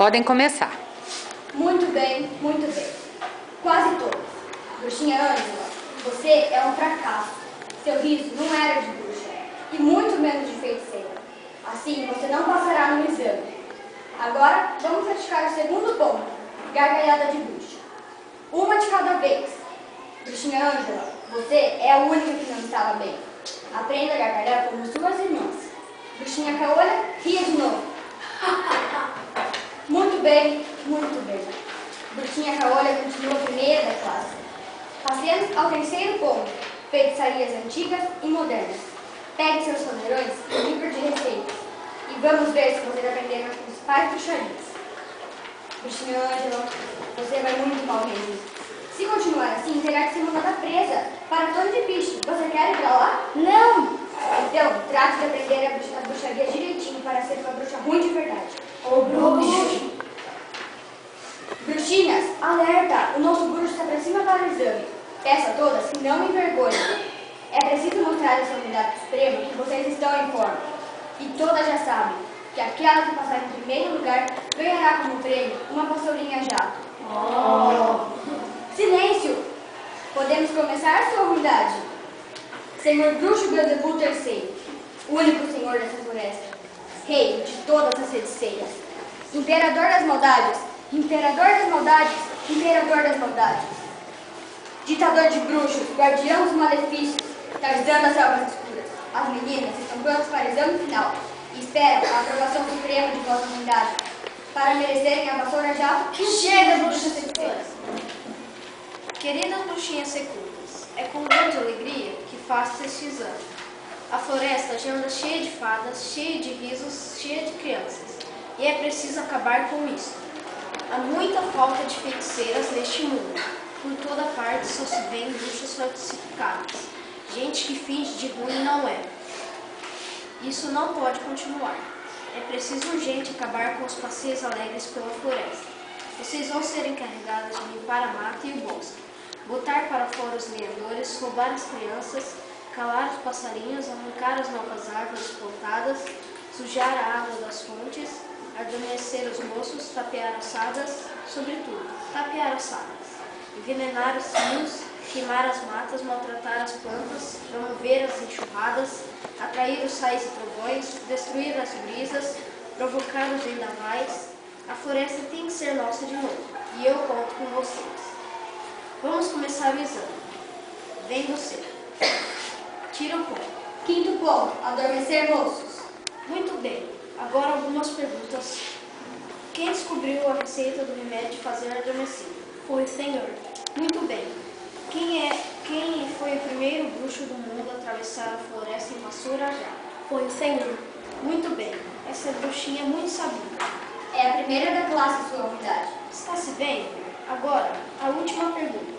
Podem começar. Muito bem, muito bem. Quase todas. Bruxinha Ângela, você é um fracasso. Seu riso não era de bruxa, e muito menos de feiticeira. Assim, você não passará no exame. Agora, vamos praticar o segundo ponto, gargalhada de bruxa. Uma de cada vez. Bruxinha Ângela, você é a única que não estava bem. Aprenda a gargalhar como suas irmãs. Bruxinha Caolha, ria de novo. Muito bem, muito bem. Bruxinha Caolha continua a primeira da classe. Passemos ao terceiro ponto, feitiçarias antigas e modernas. Pegue seus caldeirões e livro de receitas. E vamos ver se vocês aprenderam as principais bruxarias. Bruxinha Ângela, você vai muito mal mesmo. Se continuar assim, terá que ser mandada presa para a Torre de Piche. Você quer ir para lá? Não! Então, trate de aprender a bruxaria direitinho para ser uma bruxa ruim de verdade. Ô bruxo! Bruxinhas, alerta! O nosso bruxo está para cima para o exame. Peço a todas que não me envergonhem. É preciso mostrar ao seu candidato supremo que vocês estão em forma. E todas já sabem que aquela que passar em primeiro lugar ganhará como prêmio uma vassourinha jato. Silêncio! Podemos começar, sua ruindade? Senhor Bruxo Beelzebub III, único senhor dessa floresta, rei de todas as feiticeiras, imperador das maldades, imperador das maldades, imperador das maldades, ditador de bruxos, guardião dos malefícios, Tarzan das selvas escuras. As meninas estão prontas para o exame final e esperam a aprovação suprema de vossa ruindade para merecerem a vassoura jato. Chega, bruxas feitiçeiras! Queridas bruxinhas secundas, é com grande alegria que faço este exame. A floresta já anda cheia de fadas, cheia de risos, cheia de crianças. E é preciso acabar com isso. Há muita falta de feiticeiras neste mundo. Por toda parte só se vêem bruxas falsificadas. Gente que finge de ruim e não é. Isso não pode continuar. É preciso urgente acabar com os passeios alegres pela floresta. Vocês vão ser encarregadas de limpar a mata e o bosque. Botar para fora os lenhadores, roubar as crianças, calar os passarinhos, arrancar as novas árvores plantadas, sujar a água das fontes, adormecer os moços, tapear assadas, sobretudo, tapear assadas, envenenar os rios, queimar as matas, maltratar as plantas, promover as enxurradas, atrair os raios e trovões, destruir as brisas, provocar os vendavais. A floresta tem que ser nossa de novo, e eu conto com vocês. Vamos começar o exame. Vem você. Tira o ponto. Quinto ponto, adormecer moços. Muito bem. Agora algumas perguntas. Quem descobriu a receita do remédio de fazer adormecer? Foi o senhor. Muito bem. Quem foi o primeiro bruxo do mundo a atravessar a floresta em vassoura já? Foi o senhor. Muito bem. Essa bruxinha é muito sabida. É a primeira da classe, sua unidade. Está se vendo? Agora, a última pergunta.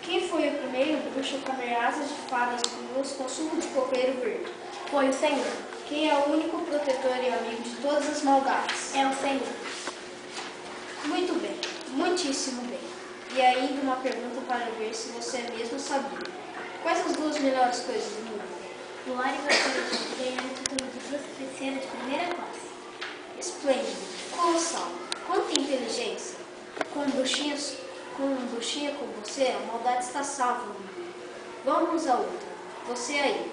Quem foi o primeiro bruxo a comer asas de fadas cruas com suco de coqueiro verde? Foi o senhor. Quem é o único protetor e amigo de todas as maldades? É o senhor. Muito bem, muitíssimo bem. E ainda uma pergunta para ver se você é mesmo sabia. Quais as duas melhores coisas do mundo? Voar e você ganhar o título de bruxa feiticeira de primeira classe. Esplêndido, colossal, quanta inteligência. Com um bruxinha como você, a maldade está salva no mundo. Vamos a outra. Você aí.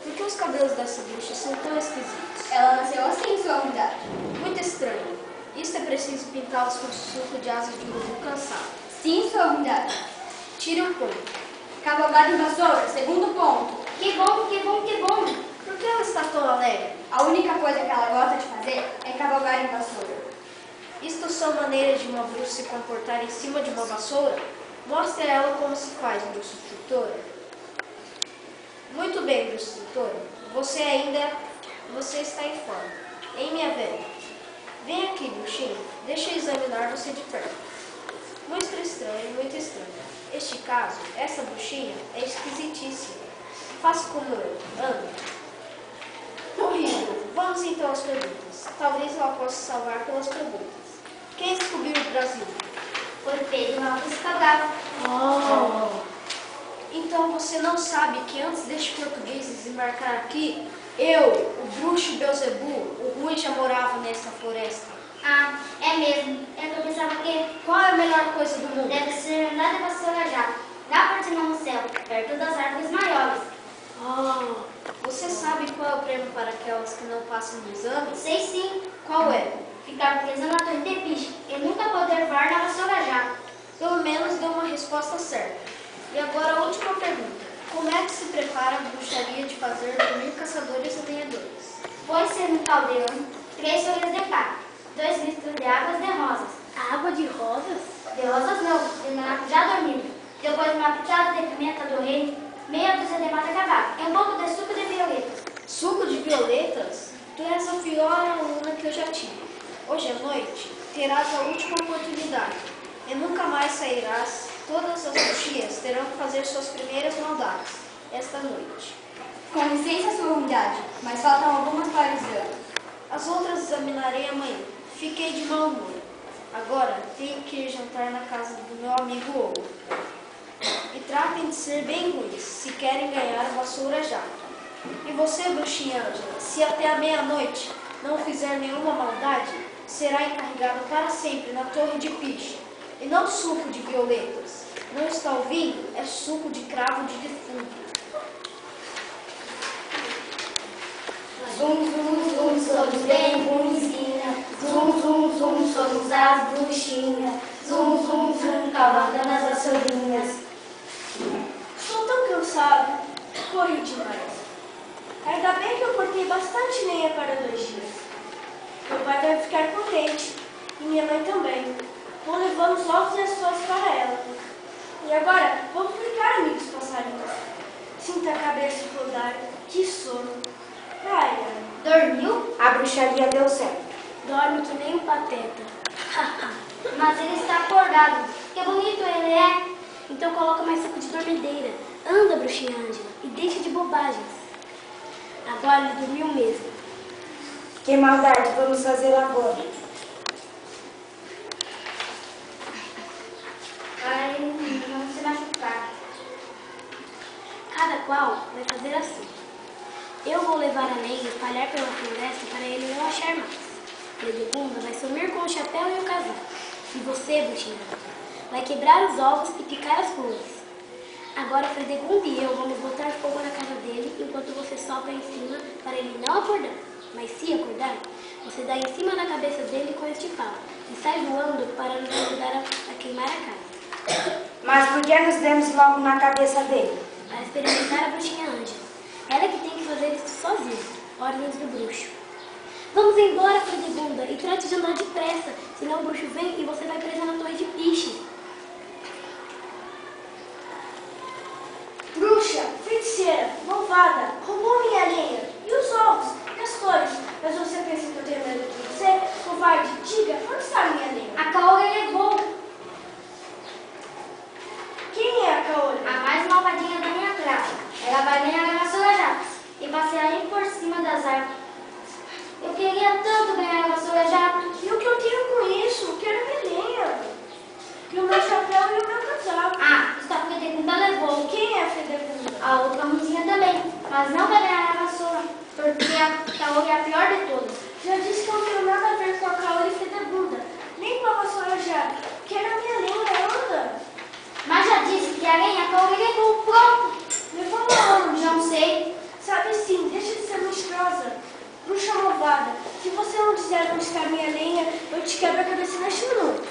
Por que os cabelos dessa bruxa são tão esquisitos? Ela nasceu assim, sua unidade. Muito estranho. Isso é preciso pintá-las com suco de asas de urubu cansado. Sim, sua unidade. Tire um ponto. Cavalgada em vassoura, segundo ponto. Que bom, que bom, que bom! Por que ela está tão alegre? A única coisa que ela gosta de fazer é cavalgar em vassoura. Isto são maneiras de uma bruxa se comportar em cima de uma vassoura? Mostre a ela como se faz, bruxa instrutora. Muito bem, bruxa instrutora. Você está em forma. Hein, minha velha? Vem aqui, bruxinho. Deixa eu examinar você de perto. Muito estranho, muito estranho. Este caso, essa bruxinha é esquisitíssima. Faça como eu. Anda. Horrível. Vamos então às perguntas. Talvez ela possa salvar pelas perguntas. Quem descobriu o Brasil? Foi Pedro Alves Cabral. Então você não sabe que antes deste português desembarcar aqui, eu, o bruxo Beelzebub, o ruim, já morava nesta floresta. Ah, é mesmo. É que eu pensava que Qual é a melhor coisa do mundo? deve ser andar de vassoura já. Lá por cima no céu, perto das árvores maiores. Você sabe qual é o prêmio para aquelas que não passam no exame? Sei sim. Qual é? Ficar presa na torre de piche e nunca poder voar na vassoura já. Pelo menos deu uma resposta certa. E agora a última pergunta. Como é que se prepara a bruxaria de fazer dormir caçadores e lenhadores? Põe-se no caldeirão 3 folhas de faca, 2 litros de águas de rosas. Água de rosas? De rosas não, de maracujá dormindo. Depois uma pitada de pimenta do reino, meia dúzia de mata cavalo e um pouco de suco de violetas. Suco de violetas? Tu és a pior aluna que eu já tive. Hoje à noite terás a última oportunidade e nunca mais sairás. Todas as bruxinhas terão que fazer suas primeiras maldades esta noite. Com licença, Sua Humildade, mas faltam algumas para o exame. As outras examinarei amanhã. Fiquei de mau humor. Agora tenho que ir jantar na casa do meu amigo Ouro. E tratem de ser bem ruins se querem ganhar a vassoura já. E você, bruxinha Ângela, se até a meia-noite não fizer nenhuma maldade, será encarregado para sempre na torre de piche. E não suco de violetas. Não está ouvindo? É suco de cravo de defunto. Zum, zum, zum, somos bem ruinzinha. Zum, zum, zum, somos as bruxinhas. Zum, zum, zum, cavalgando as vassourinhas. Estou tão cansado. Corri demais. Ainda bem que eu cortei bastante lenha para 2 dias. Meu pai vai ficar contente. E minha mãe também. Vou levar os ovos e as flores para ela. E agora, vamos brincar, amigos passarinhos. Sinta a cabeça rodar. Que sono. Ai, ai. Dormiu? A bruxaria deu certo. Dorme que nem um pateta. Mas ele está acordado. Que bonito ele é. Então coloca mais suco de dormideira. Anda, bruxinha Ângela, e deixa de bobagens. Agora ele dormiu mesmo. Que maldade vamos fazer agora? Para ele não se machucar. Cada qual vai fazer assim. Eu vou levar a lenha e espalhar pela floresta para ele não achar mais. Fredegunda vai sumir com o chapéu e o casaco. E você, bruxinha, vai quebrar os ovos e picar as flores. Agora Fredegunda e eu vamos botar fogo na casa dele enquanto você sopra em cima para ele não acordar. Mas se acordar, você dá em cima da cabeça dele com este pau e sai voando para nos ajudar a queimar a casa. Mas por que nos demos logo na cabeça dele? Para experimentar a bruxinha Ângela. Ela que tem que fazer isso sozinha. Ordens do bruxo. Vamos embora, Fredegunda, e trate de andar depressa, senão o bruxo vem e você vai presa na torre de piche. Bruxa, feiticeira, malvada, roubou minha lenha, e os ovos, e as flores. Mas você pensa que eu tenho medo de você? Covarde, diga, onde está a minha lenha? A Caolha levou. Quem é a Caolha? A mais malvadinha da minha classe. Ela vai ganhar a vassoura jato e passear aí por cima das árvores. Eu queria tanto ganhar a vassoura jato. E o que eu tenho com isso? Quero minha lenha. E o meu chapéu e o meu casaco. Ah, está porque a Fredegunda levou. Quem é a Fredegunda? A outra ruimzinha também, mas não vai ganhar a vassoura, porque a Caolha é a pior de todas. Já disse que eu não tenho nada a ver com a Caolha e Fredegunda. Nem com a vassoura já. Quero a minha lenha, anda. Mas já disse que a lenha a Caolha levou. Pronto. Levou aonde? Não sei. Sabe sim, deixa de ser mentirosa. Bruxa malvada, se você não dizer onde está minha lenha, eu te quebro a cabeça neste minuto.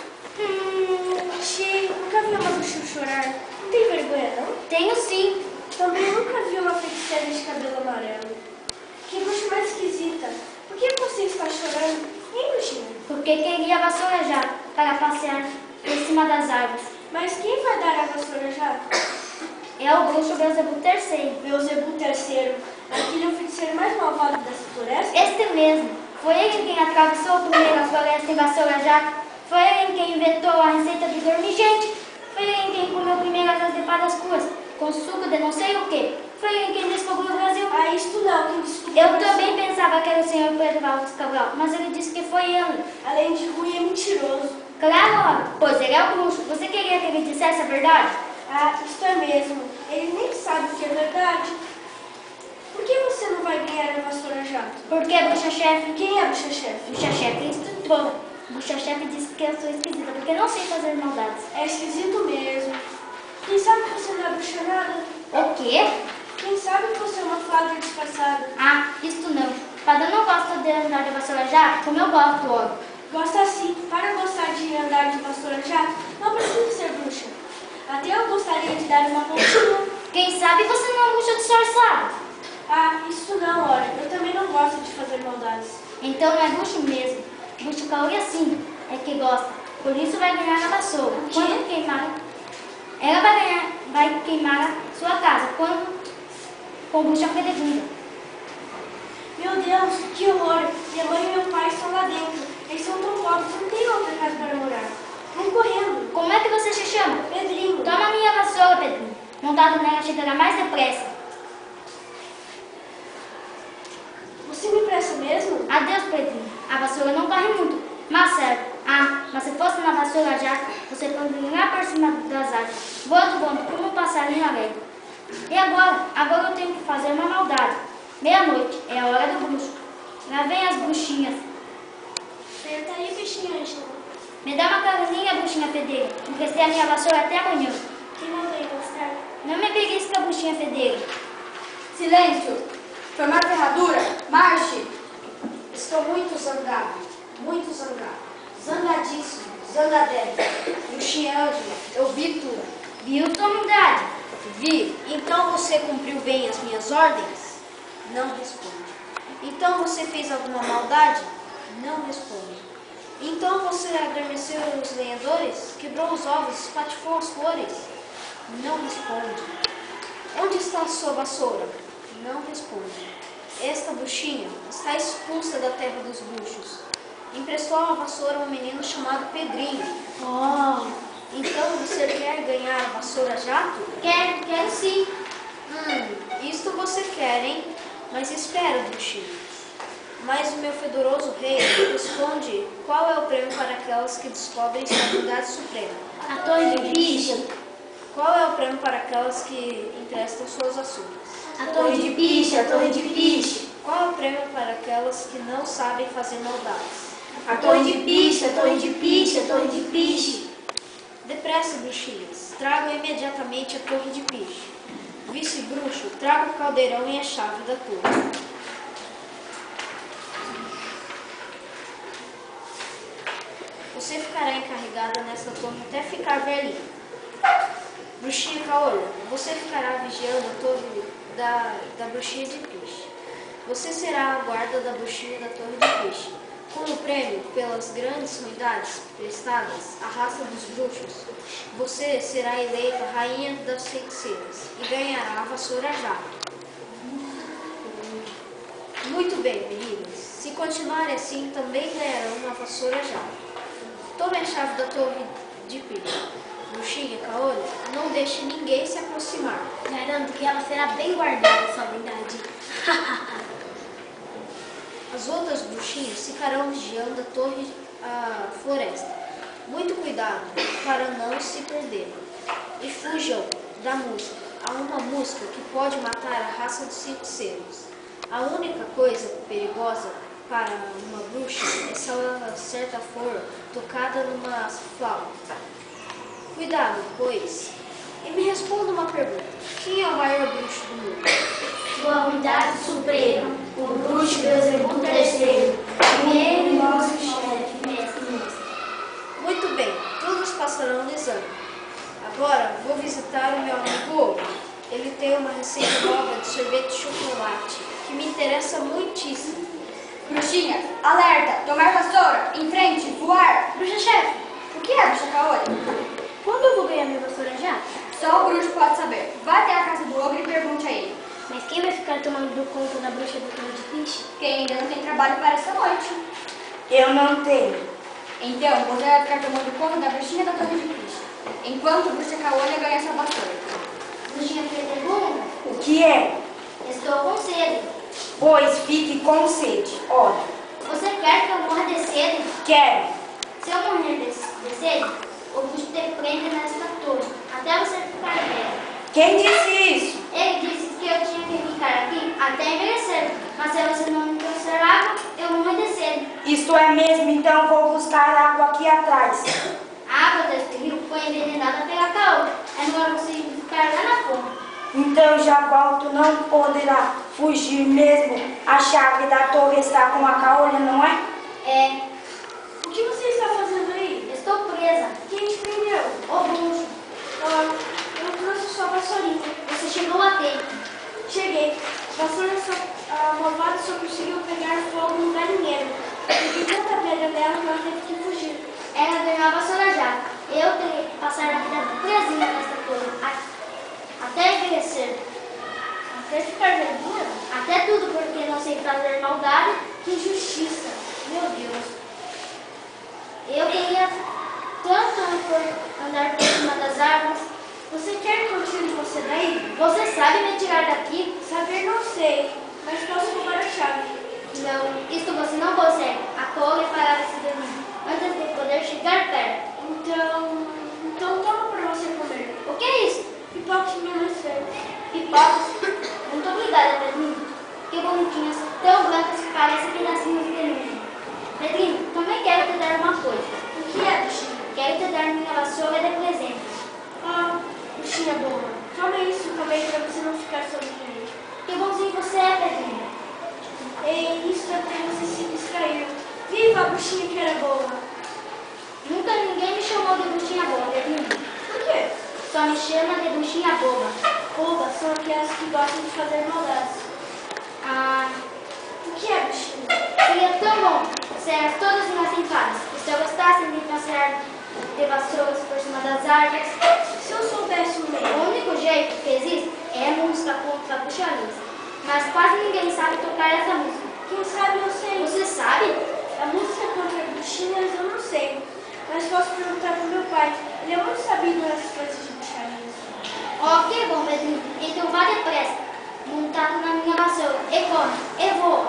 Achei, nunca vi uma bruxa chorar. Não tem vergonha, não? Tenho sim. Também nunca vi uma feiticeira de cabelo amarelo. Que bruxa mais esquisita. Por que você está chorando? Hein, bruxinha? Porque queria a vassoura já para passear em cima das árvores. Mas quem vai dar a vassoura já? É o bruxo Beelzebub III. Beelzebub III, aquele é o feiticeiro mais malvado dessa floresta? Este mesmo. Foi ele quem atravessou primeiro a floresta em vassoura já. Foi ele quem inventou a receita de dormir gente. Foi ele quem comeu primeiro as espadas cruas com suco de não sei o que. Foi ele quem descobriu o Brasil. Ah, isto não, quem descobriu Eu o Brasil. também pensava que era o senhor Pedro Alves Cabral, mas ele disse que foi ele. Além de ruim, é mentiroso. Claro, ora, pois ele é o bruxo. Você queria que ele dissesse a verdade? Ah, isto é mesmo. Ele nem sabe o que é verdade. Por que você não vai ganhar a vassoura jato? Porque, bruxa-chefe, Quem é a bruxa-chefe? bruxa-chefe é instrutor. Bruxa-chefe disse que eu sou esquisita, porque não sei fazer maldades. É esquisito mesmo. Quem sabe que você não é bruxa nada? O quê? Quem sabe que você é uma fada disfarçada? Ah, isto não. Fada não gosta de andar de vassoura já, como eu gosto logo. Gosta sim. Para gostar de andar de vassoura já, não precisa ser bruxa. Até eu gostaria de dar uma voltinha. Quem sabe você não é um bruxa disfarçada. Ah, isso não, olha. Eu também não gosto de fazer maldades. Então não é bruxo mesmo. Bruxo Kaori assim, é que gosta. Por isso vai ganhar a vassoura. Quando queimar, ela vai queimar a sua casa. Com bruxa Fredegunda. Meu Deus, que horror. Minha mãe e meu pai estão lá dentro. Eles são tão pobres, não tem outra casa para morar. Vem correndo. Como é que você se chama? Pedrinho. Toma minha vassoura, Pedrinho. Montado nela chegará mais depressa. Você me presta mesmo? Adeus, Pedrinho. A vassoura não corre muito, mas serve. Ah, mas se fosse na vassoura já, você poderia lá por cima das árvores, voando como um passarinho alegre. E agora? Agora eu tenho que fazer uma maldade. Meia-noite, é a hora do bruxo. Lá vem as bruxinhas. Senta aí, bichinho Ângela. Me dá uma caroninha, bruxinha fedeira. Emprestei a minha vassoura até amanhã. Quem mandou encostar? Não me belisca, bruxinha fedeira. Silêncio! Formar ferradura, marche! Estou muito zangado. Muito zangado. Zangadíssimo. Zangadete. Bruxinha Ângela, eu vi tudo. Viu sua humildade? Vi. Então você cumpriu bem as minhas ordens? Não responde. Então você fez alguma maldade? Não responde. Então você adormeceu os lenhadores? Quebrou os ovos? Espatifou as flores? Não responde. Onde está a sua vassoura? Não responde. Esta bruxinha está expulsa da terra dos bruxos. Emprestou a vassoura a um menino chamado Pedrinho. Oh, Então você quer ganhar a vassoura jato? quero sim. Isto você quer, hein? Mas espera, bruxinho. Mas o meu fedoroso rei responde: qual é o prêmio para aquelas que descobrem sua verdade suprema? A torre de picha. Qual é o prêmio para aquelas que emprestam suas açúcares? A torre de picha, a torre de picha. Qual é o prêmio para aquelas que não sabem fazer maldades? A torre de picha, a torre de picha, a torre de picha. Depressa, bruxinhas, tragam imediatamente a torre de piche. Vice-bruxo, traga o caldeirão e a chave da torre. Você ficará encarregada nessa torre até ficar velhinha. Bruxinha Caolha, você ficará vigiando a torre da bruxinha de piche. Você será a guarda da bruxinha da torre de piche. Como prêmio pelas grandes ruindades prestadas à raça dos bruxos, você será eleita rainha das feiticeiras e ganhará a vassoura jato. Muito bem, meninas. Se continuarem assim, também ganharão uma vassoura jato. Tome a chave da torre de piche. Bruxinha Caolha, não deixe ninguém se aproximar. Garanto que ela será bem guardada, sua verdade. As outras bruxinhas ficarão vigiando a torre, a floresta. Muito cuidado para não se perderem. E fujam da mosca. Há uma mosca que pode matar a raça dos feiticeiros. A única coisa perigosa para uma bruxa é se ela acerta a flor tocada numa flauta. Cuidado, pois. E me responda uma pergunta. Quem é o maior bruxo do mundo? Sua unidade suprema, o bruxo Beelzebub III, primeiro e nosso chefe, mestre. Muito bem, todos passarão no exame. Agora vou visitar o meu amigo Ogro. Ele tem uma receita nova de sorvete de chocolate que me interessa muitíssimo. Bruxinhas, alerta! Tomar vassoura! Em frente! Voar! Bruxa-chefe, O que é, bruxa Caolha? Quando eu vou ganhar minha vassoura já? Só o bruxo pode saber. Vá até a casa do ogro e pergunte a ele. Mas quem vai ficar tomando conta da bruxa do torre de piche? Quem ainda não tem trabalho para essa noite. Eu não tenho. Então, você vai ficar tomando conta da bruxinha da torre de piche. Enquanto o bruxa Caolha ganha sua vassoura. Bruxinha Fredegunda, O que é? estou com sede. Pois fique com sede. Olha, Você quer que eu morra de sede? quero. Se eu morrer de sede, o bruxo te prende nesta torre, até você ficar velho. Quem disse isso? Ele disse que eu tinha tenho que ficar aqui até envelhecer. Mas se você não me trouxer água, eu vou envelhecer. Isto é mesmo, então vou buscar água aqui atrás. A água deste rio foi envenenada pela caolha. É melhor você ficar lá na fonte. Então já volto, não poderá fugir mesmo. A chave da torre está com a caolha, não é? É, O que você está fazendo aí? estou presa. Quem te prendeu? Ô bruxo, Eu trouxe sua vassourinha. você chegou a tempo. Cheguei. A vassoura a malvada só conseguiu pegar fogo no galinheiro. Peguei tanta pedra nela que ela teve que fugir. Ela ganhou a vassoura já. Eu terei que passar a vida presinha nesta torre. Até envelhecer. Até ficar vergonha? Até tudo porque não sei fazer maldade. Que injustiça. Meu Deus. Eu queria tanto andar por cima das árvores. Você quer que eu tire você daí? Você sabe me tirar daqui? Saber não sei, mas posso roubar a chave. Não, isso você não consegue. A torre parava-se de mim antes de poder chegar perto. Então toma para você comer. O que é isso? Pipoca que minha mãe fez. Pipocas? Muito obrigada, Pedrinho. Que bonitinhas, tão brancas que parecem pedacinhos de nuvem. Pedrinho, também quero te dar uma coisa. O que é, bichinha? Quero te dar minha vassoura de presente. Bichinha boa. Toma isso também para você não ficar sozinha. Que bonzinho você é, Pedrinho. Ei, isso é para você se distrair. Viva a bruxinha que era boa. Nunca ninguém me chamou de bruxinha boba, Pedrinho. Por quê? Só me chama de bruxinha boba. Bobas são aquelas que gostam de fazer maldades. O que é, bichinha? Seria tão bom se elas todas minhas enfadas. E se eu gostasse de passear de vassouras por cima das árvores. Se eu soubesse o meio. O único jeito que existe é a música contra a bruxaria. Mas quase ninguém sabe tocar essa música. Quem sabe eu sei. Você sabe? A música contra bruxinhas eu não sei. Mas posso perguntar pro meu pai. Ele é muito sabido nessas coisas de bruxarias. Oh, que bom, Pedrinho. Então vá depressa. Montado na minha vassoura. E corre. Eu vou.